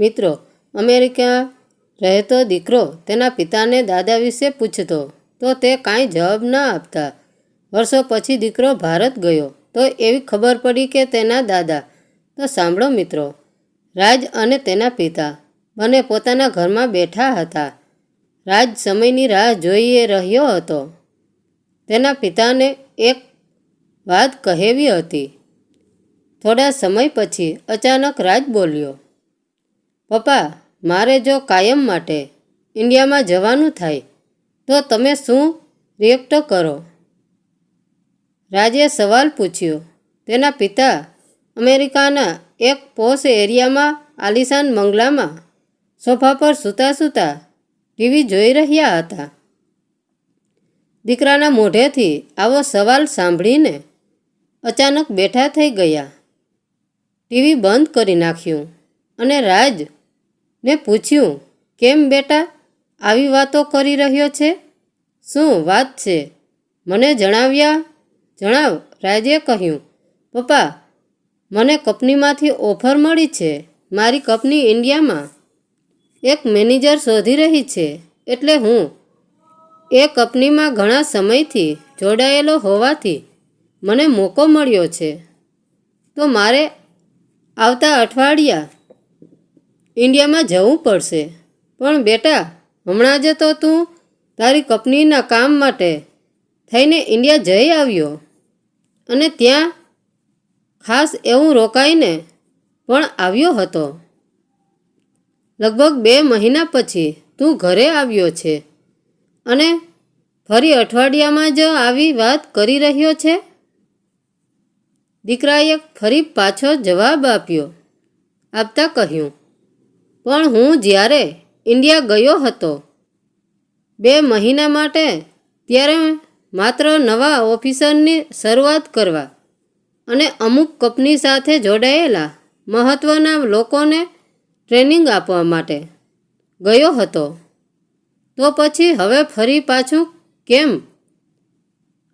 મિત્રો, અમેરિકા રહેતો દીકરો તેના પિતાને દાદા વિશે પૂછતો તો તે કાંઈ જવાબ ન આપતા. વર્ષો પછી દીકરો ભારત ગયો તો એવી ખબર પડી કે તેના દાદા. તો સાંભળો મિત્રો, રાજ અને તેના પિતા બંને પોતાના ઘરમાં બેઠા હતા. રાજ સમયની રાહ જોઈ રહ્યો હતો. તેના પિતાને એક વાત કહેવી હતી. થોડા સમય પછી અચાનક રાજ બોલ્યો, પપ્પા, મારે જો કાયમ માટે ઇન્ડિયામાં જવાનું થાય તો તમે શું રિએક્ટ કરો? રાજે સવાલ પૂછ્યો. તેના પિતા અમેરિકાના એક પોશ એરિયામાં આલિશાન બંગલામાં સોફા પર સૂતા સૂતા ટીવી જોઈ રહ્યા હતા. દીકરાના મોઢેથી આવો સવાલ સાંભળીને અચાનક બેઠા થઈ ગયા. ટીવી બંધ કરી નાખ્યું અને રાજને પૂછ્યું, કેમ બેટા આવી વાતો કરી રહ્યો છે? શું વાત છે? મને જણાવ. રાજે કહ્યું, પપ્પા, મને કંપનીમાંથી ઓફર મળી છે. મારી કંપની ઇન્ડિયામાં એક મેનેજર શોધી રહી છે, એટલે હું એ કંપનીમાં ઘણા સમયથી જોડાયેલો હોવાથી મને મોકો મળ્યો છે. તો મારે આવતા અઠવાડિયા ઇન્ડિયામાં જવું પડશે. પણ બેટા, હમણાં જ તો તું તારી કંપનીના કામ માટે થઈને ઇન્ડિયા જઈ આવ્યો અને ત્યાં ખાસ એવું રોકાઈને પણ આવ્યો હતો. લગભગ 2 મહિના પછી તું ઘરે આવ્યો છે અને ફરી અઠવાડિયામાં જ આવી વાત કરી રહ્યો છે. દીકરાએ ફરી પાછો જવાબ આપતા કહ્યું, પણ હું જ્યારે ઇન્ડિયા ગયો હતો 2 મહિના માટે, ત્યારે માત્ર નવા ઓફિસરની શરૂઆત કરવા અને અમુક કંપની સાથે જોડાયેલા મહત્ત્વના લોકોને ટ્રેનિંગ આપવા માટે ગયો હતો. તો પછી હવે ફરી પાછું કેમ?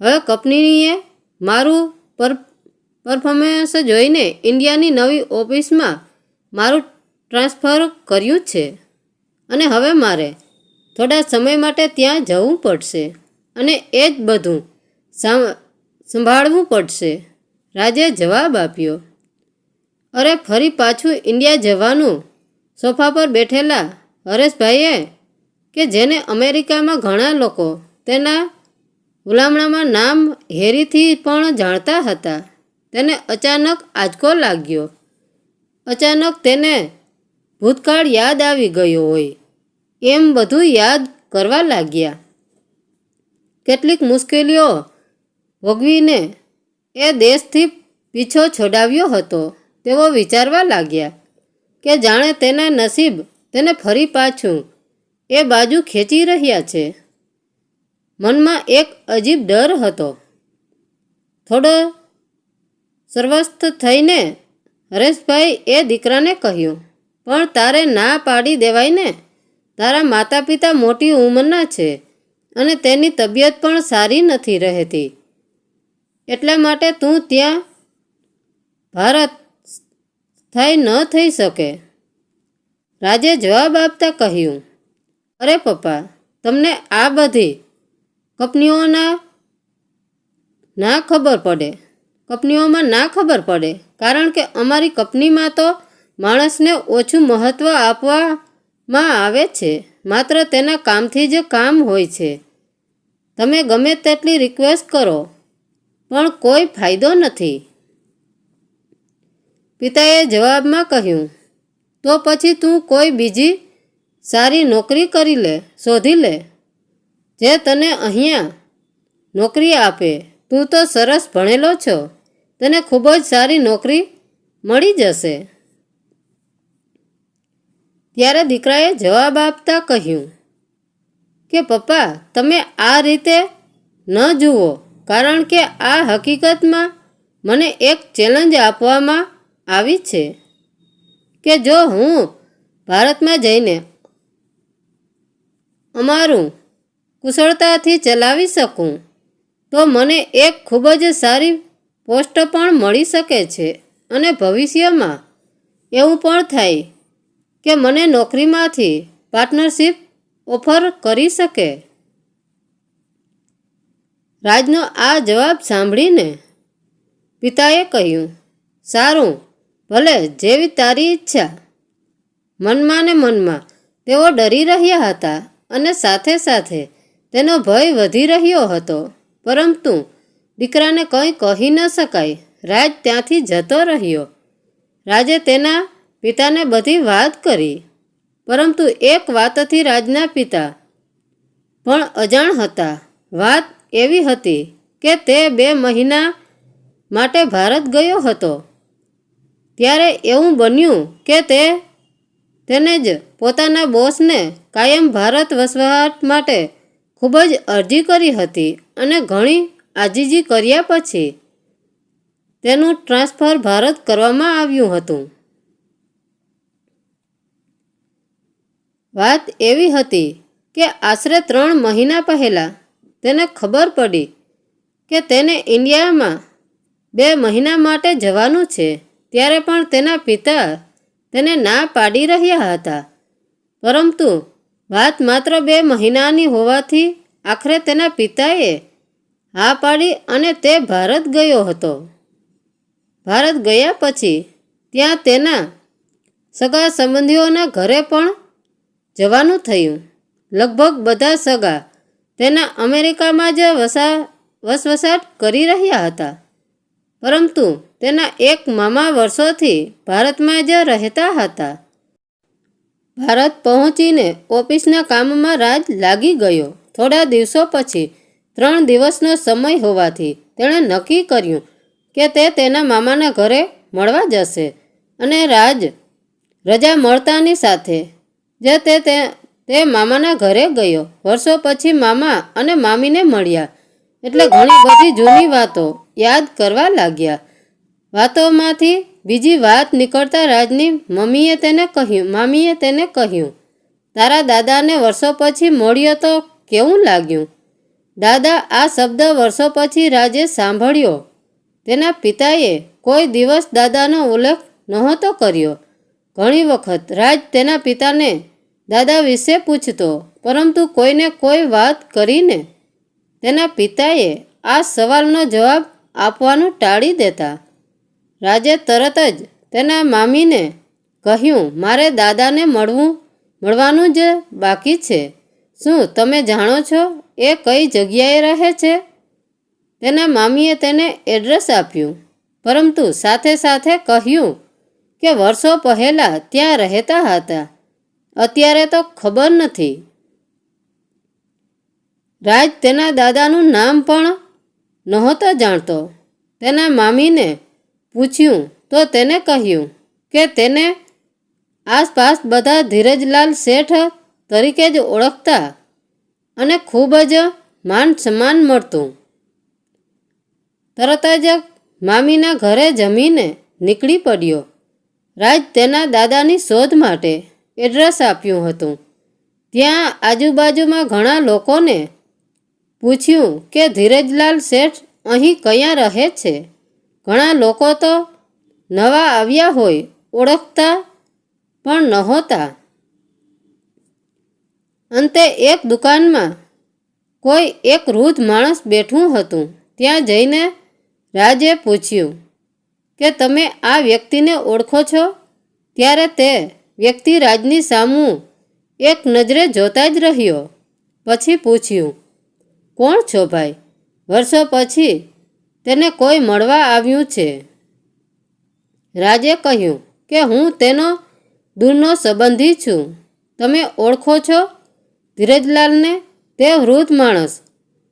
હવે કંપનીએ મારું પરફોર્મન્સ જોઈને ઇન્ડિયાની નવી ઓફિસમાં મારું ટ્રાન્સફર કર્યું છે અને હવે મારે થોડા સમય માટે ત્યાં જવું પડશે અને એ જ બધું સંભાળવું પડશે. રાજે જવાબ આપ્યો. અરે, ફરી પાછું ઇન્ડિયા જવાનું? સોફા પર બેઠેલા હરેશભાઈએ, કે જેને અમેરિકામાં ઘણા લોકો તેના હુલામણામાં નામ હેરીથી પણ જાણતા હતા, તેને અચાનક આંચકો લાગ્યો. અચાનક તેને ભૂતકાળ યાદ આવી ગયો હોય એમ બધું યાદ કરવા લાગ્યા. કેટલીક મુશ્કેલીઓ ભોગવીને એ દેશથી પીછો છોડાવ્યો હતો. તેઓ વિચારવા લાગ્યા કે જાણે તેના નસીબ તેને ફરી પાછું એ બાજુ ખેંચી રહ્યા છે. મનમાં એક અજીબ ડર હતો. થોડો સર્વસ્થ થઈને હરેશભાઈ એ દીકરાને કહ્યું, પણ તારે ના પાડી દેવાય ને. તારા માતા પિતા મોટી ઉંમરના છે અને તેની તબિયત પણ સારી નથી રહેતી, એટલા માટે તું ત્યાં ભારત સ્થાયી ન થઈ શકે. રાજે જવાબ આપતા કહ્યું, અરે પપ્પા, તમને આ બધી કંપનીઓમાં ના ખબર પડે, કારણ કે અમારી કંપનીમાં તો માણસને ઓછું મહત્ત્વ આપવામાં આવે છે. માત્ર તેના કામથી જ કામ હોય છે. તમે ગમે તેટલી રિક્વેસ્ટ કરો પણ કોઈ ફાયદો નથી. પિતાએ જવાબમાં કહ્યું, તો પછી તું કોઈ બીજી સારી નોકરી શોધી લે જે તને અહીંયા નોકરી આપે. તું તો સરસ ભણેલો છો, તને ખૂબ જ સારી નોકરી મળી જશે. ત્યારે દીકરાએ જવાબ આપતા કહ્યું કે પપ્પા, તમે આ રીતે ન જુઓ, કારણ કે આ હકીકતમાં મને એક ચેલેન્જ આપવામાં આવી છે કે જો હું ભારતમાં જઈને અમારું કુશળતાથી ચલાવી શકું તો મને એક ખૂબ જ સારી પોસ્ટ પણ મળી શકે છે અને ભવિષ્યમાં એવું પણ થાય કે મને નોકરીમાંથી પાર્ટનરશિપ ઓફર કરી શકે? રાજનો આ જવાબ સાંભળીને પિતાએ કહ્યું, સારું, ભલે, જેવી તારી ઈચ્છા. મનમાં ને મનમાં તેઓ ડરી રહ્યા હતા અને સાથે સાથે તેનો ભય વધી રહ્યો હતો, પરંતુ દીકરાને કંઈ કહી ન શકાય. રાજ ત્યાંથી જતો રહ્યો. રાજે તેના પિતાને બધી વાત કરી, પરંતુ એક વાતથી રાજના પિતા પણ અજાણ હતા. વાત એવી હતી કે તે 2 મહિના માટે ભારત ગયો હતો. ત્યારે એવું બન્યું કે તેને જ પોતાના બોસને કાયમ ભારત વસવાટ માટે ખૂબ જ અરજી કરી હતી અને ઘણી આજીજી કર્યા પછી તેનું ટ્રાન્સફર ભારત કરવામાં આવ્યું હતું. વાત એવી હતી કે આશરે 3 મહિના પહેલાં તેને ખબર પડી કે તેને ઇન્ડિયામાં 2 મહિના માટે જવાનું છે. ત્યારે પણ તેના પિતા તેને ના પાડી રહ્યા હતા, પરંતુ વાત માત્ર 2 મહિનાની હોવાથી આખરે તેના પિતાએ હા પાડી અને તે ભારત ગયો હતો. ભારત ગયા પછી ત્યાં તેના સગા સંબંધીઓના ઘરે પણ જવાનું થયું. લગભગ બધા સગા તેના અમેરિકામાં જ વસવાટ કરી રહ્યા હતા, પરંતુ તેના એક મામા વર્ષોથી ભારતમાં જ રહેતા હતા. ભારત પહોંચીને ઓફિસના કામમાં રાજ લાગી ગયો. થોડા દિવસો પછી 3 દિવસનો સમય હોવાથી તેણે નક્કી કર્યું કે તે તેના મામાના ઘરે મળવા જશે અને રાજ રજા મળતાની સાથે જ તે મામાના ઘરે ગયો. વર્ષો પછી મામા અને મામીને મળ્યા એટલે ઘણી બધી જૂની વાતો યાદ કરવા લાગ્યા. વાતોમાંથી બીજી વાત નીકળતા રાજની મામીએ તેને કહ્યું, તારા દાદાને વર્ષો પછી મળ્યો તો કેવું લાગ્યું? દાદા, આ શબ્દ વર્ષો પછી રાજે સાંભળ્યો. તેના પિતાએ કોઈ દિવસ દાદાનો ઉલ્લેખ નહોતો કર્યો. ઘણી વખત રાજ તેના પિતાને દાદા વિશે પૂછતો, પરંતુ કોઈને કોઈ વાત કરીને તેના પિતાએ આ સવાલનો જવાબ આપવાનું ટાળી દેતા. રાજે તરત જ તેના મામીને કહ્યું, મારે દાદાને મળવાનું જ બાકી છે. શું તમે જાણો છો એ કઈ જગ્યાએ રહે છે? તેના મામીએ તેને એડ્રેસ આપ્યું, પરંતુ સાથે સાથે કહ્યું કે વર્ષો પહેલાં ત્યાં રહેતા હતા, અત્યારે તો ખબર નથી. રાજ તેના દાદાનું નામ પણ નહોતો જાણતો. તેના મામીને પૂછ્યું તો તેને કહ્યું કે તેને આસપાસ બધા ધીરજલાલ શેઠ તરીકે જ ઓળખતા અને ખૂબ જ માન સન્માન મળતું. તરત જ મામીના ઘરે જમીને નીકળી પડ્યો. રાજ તેના દાદાની શોધ માટે એડ્રેસ આપ્યું હતું. ત્યાં આજુબાજુમાં ઘણા લોકોને પૂછ્યું કે ધીરજલાલ શેઠ અહીં ક્યાં રહે છે. ઘણા લોકો તો નવા આવ્યા હોય ઓળખતા પણ નહોતા. અંતે એક દુકાનમાં કોઈ એક વૃદ્ધ માણસ બેઠું હતું. ત્યાં જઈને રાજે પૂછ્યું કે તમે આ વ્યક્તિને ઓળખો છો? ત્યારે તે વ્યક્તિ રાજની સામું એક નજરે જોતા જ રહ્યો. પછી પૂછ્યું, કોણ છો ભાઈ? વર્ષો પછી તેને કોઈ મળવા આવ્યું છે. રાજે કહ્યું કે હું તેનો દૂરનો સંબંધી છું. તમે ઓળખો છો ધીરજલાલને? તે વૃદ્ધ માણસ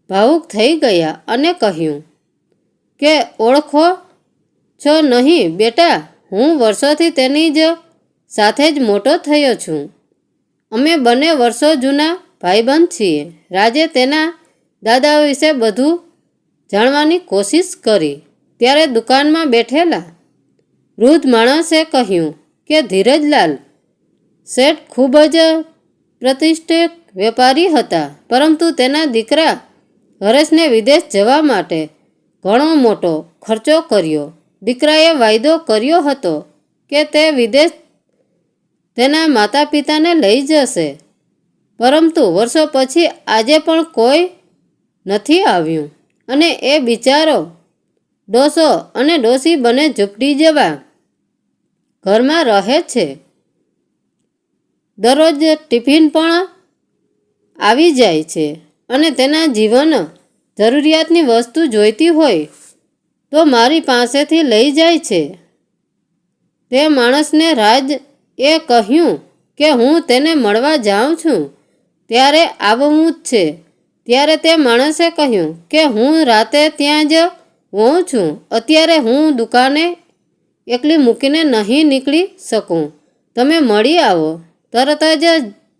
ભાવુક થઈ ગયા અને કહ્યું કે ઓળખો છો નહીં બેટા, હું વર્ષોથી તેની જ સાથે જ મોટો થયો છું. અમે બંને વર્ષો જૂના ભાઈબંધ છીએ. રાજે તેના દાદા વિશે બધું જાણવાની કોશિશ કરી. ત્યારે દુકાનમાં બેઠેલા વૃદ્ધ માણસે કહ્યું કે ધીરજલાલ શેઠ ખૂબ જ પ્રતિષ્ઠિત વેપારી હતા, પરંતુ તેના દીકરા હરેશને વિદેશ જવા માટે ઘણો મોટો ખર્ચો કર્યો. દીકરાએ વાયદો કર્યો હતો કે તે વિદેશ તેના માતા પિતાને લઈ જશે, પરંતુ વર્ષો પછી આજે પણ કોઈ નથી આવ્યું અને એ બિચારો ડોસો અને ડોસી બને ઝૂંપડી જેવા ઘરમાં રહે છે. દરરોજ ટિફિન પણ આવી જાય છે અને તેના જીવન જરૂરિયાતની વસ્તુ જોઈતી હોય તો મારી પાસેથી લઈ જાય છે. તે માણસને રાજ એ કહ્યું કે હું તેને મળવા જાઉં છું ત્યારે આવવું જ છે. ત્યારે તે માણસે કહ્યું કે હું રાતે ત્યાં જ હોઉં છું, અત્યારે હું દુકાને એકલી મૂકીને નહીં નીકળી શકું, તમે મળી આવો. તરત જ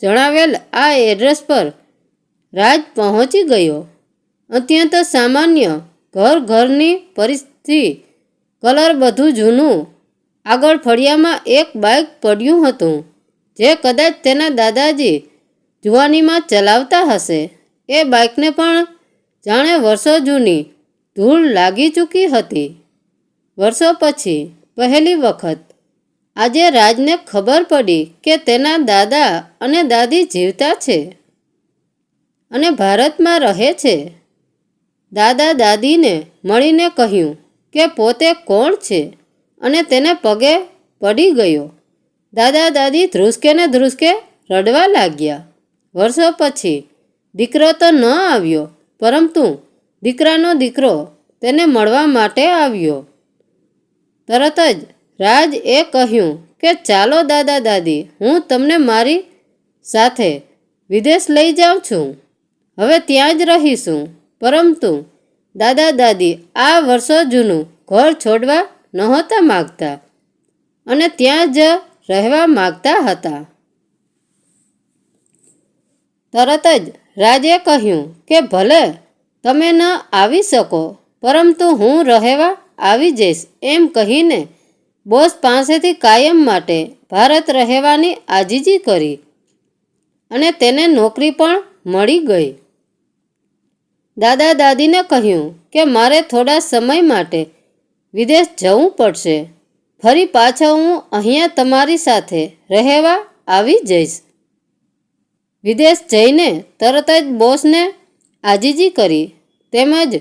જણાવેલ આ એડ્રેસ પર રાજ પહોંચી ગયો. અત્યંત સામાન્ય ઘરની પરિસ્થિતિ, કલર બધું જૂનું. આગળ ફળિયામાં એક બાઇક પડ્યું હતું જે કદાચ તેના દાદાજી જુવાનીમાં ચલાવતા હશે. એ બાઇકને પણ જાણે વર્ષો જૂની ધૂળ લાગી ચૂકી હતી. વર્ષો પછી પહેલી વખત આજે રાજને ખબર પડી કે તેના દાદા અને દાદી જીવતા છે અને ભારતમાં રહે છે. દાદા દાદીને મળીને કહ્યું કે પોતે કોણ છે અને તેને પગે પડી ગયો. દાદા દાદી ધ્રુસકે ને ધ્રુસકે રડવા લાગ્યા. વર્ષો પછી દીકરો તો ન આવ્યો, પરંતુ દીકરાનો દીકરો તેને મળવા માટે આવ્યો. તરત જ રાજ એ કહ્યું કે ચાલો દાદા દાદી, હું તમને મારી સાથે વિદેશ લઈ જાઉં છું, હવે ત્યાં જ રહીશું. પરંતુ દાદા દાદી આ વર્ષો જૂનું ઘર છોડવા નહોતા માગતા અને ત્યાં જ રહેવા માગતા હતા. તરત જ રાજે કહ્યું કે ભલે તમે ન આવી શકો, પરંતુ હું રહેવા આવી જઈશ. એમ કહીને બોસ પાસેથી કાયમ માટે ભારત રહેવાની આજીજી કરી અને તેને નોકરી પણ મળી ગઈ. દાદા દાદીને કહ્યું કે મારે થોડા સમય માટે વિદેશ જવું પડશે, ફરી પાછો હું અહીંયા તમારી સાથે રહેવા આવી જઈશ. વિદેશ જઈને તરત જ બોસને આજીજી કરી, તેમજ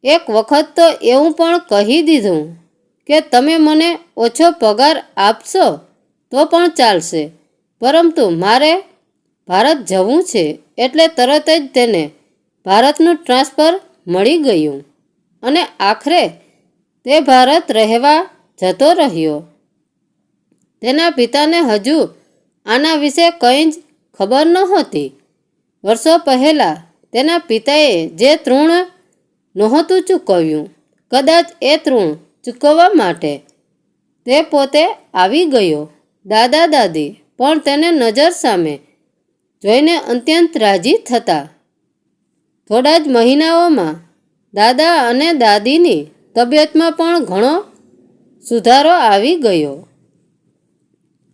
એક વખત તો એવું પણ કહી દીધું કે તમે મને ઓછો પગાર આપશો તો પણ ચાલશે, પરંતુ મારે ભારત જવું છે. એટલે તરત જ તેને ભારતનું ટ્રાન્સફર મળી ગયું અને આખરે તે ભારત રહેવા જતો રહ્યો. તેના પિતાને હજુ આના વિશે કંઈ જ ખબર નહોતી. વર્ષો પહેલાં તેના પિતાએ જે ઋણ નહોતું ચૂકવ્યું, કદાચ એ ઋણ ચૂકવવા માટે તે પોતે આવી ગયો. દાદા દાદી પણ તેને નજર સામે જોઈને અત્યંત રાજી થતા. થોડા જ મહિનાઓમાં દાદા અને દાદીની તબિયતમાં પણ ઘણો સુધારો આવી ગયો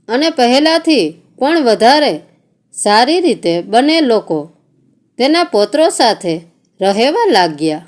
અને પહેલાંથી પણ વધારે સારી રીતે બંને લોકો તેના પૌત્રો સાથે રહેવા લાગ્યા.